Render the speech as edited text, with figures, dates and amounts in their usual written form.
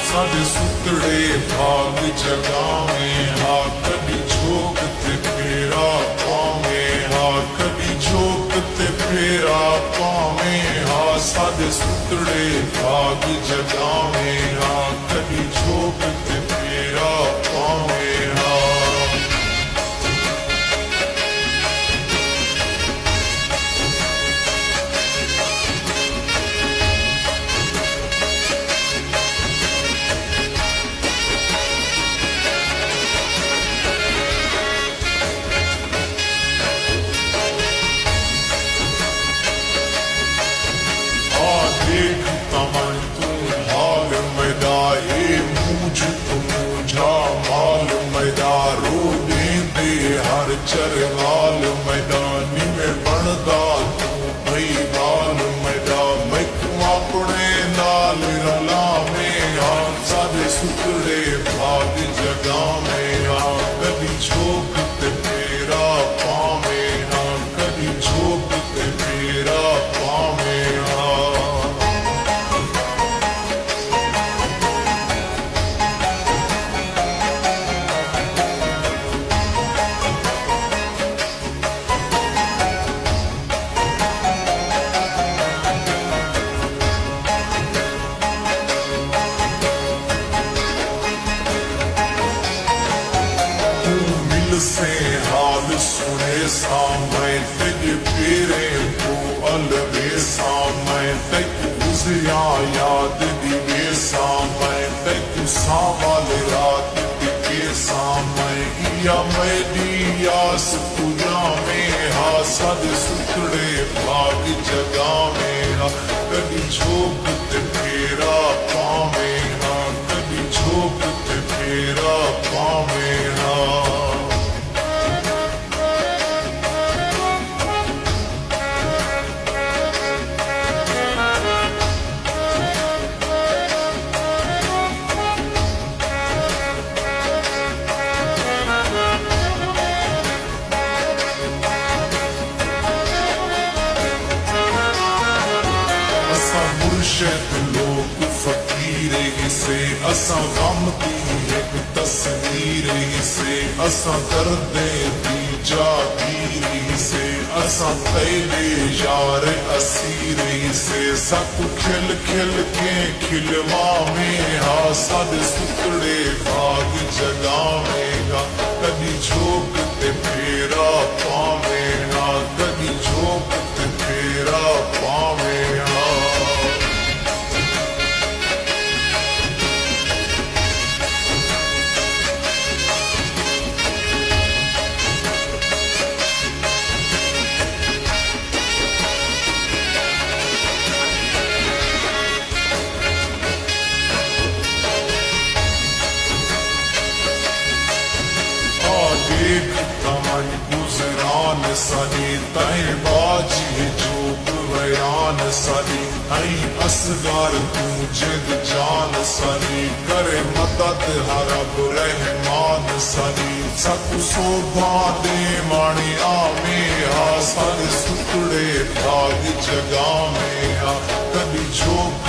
साडे सुतड़े भाग जगावे हा कभी झोंक ते फेरा पावे हा कभी झोंक ते फेरा पावे हा साडे सुतड़े भाग जगावे हा कभी झोंक ते फेरा पावे हा। चरवाल मैदानी में बनदा तू भई बाल मैदान मैं तू अपने नाल रला में आ सादे सुतड़े भाग जगा में आ कभी झोंक ते फेरा पावे आ कभी झोंक ते फेरा पावे आ। से हाल सुने सामय तज फेरे को अलवे सामय तक गुजरिया याद दिवे सामय तक सावल रात दिखे सामय या मैं दियास पूजा में हा सद सुतड़े भाग जगा में हा कभी झोंक ते फेरा पावे हा कभी झोंक ते फेरा पावे हा। मुर्शिद लोग फकीर ही से असा गम दी एक तस्वीर ही से असा दर्दे दी जागीर ही से असा तेरे यार असीर ही से सब खिल खिल के खिलवा में हा सादे सुतड़े भाग जगावेगा कभी झोंक ते फेरा पावेगा कभी झोंक ते फेरा पावेगा। सनी तय बाजी जोग बयान सनी आई असगार तू जिद जान सनी करे मदद हरब रहमान सनी सकु शोभा दे माणी आमे हा सारे सुतड़े भाग जगा में हा कभी झोंक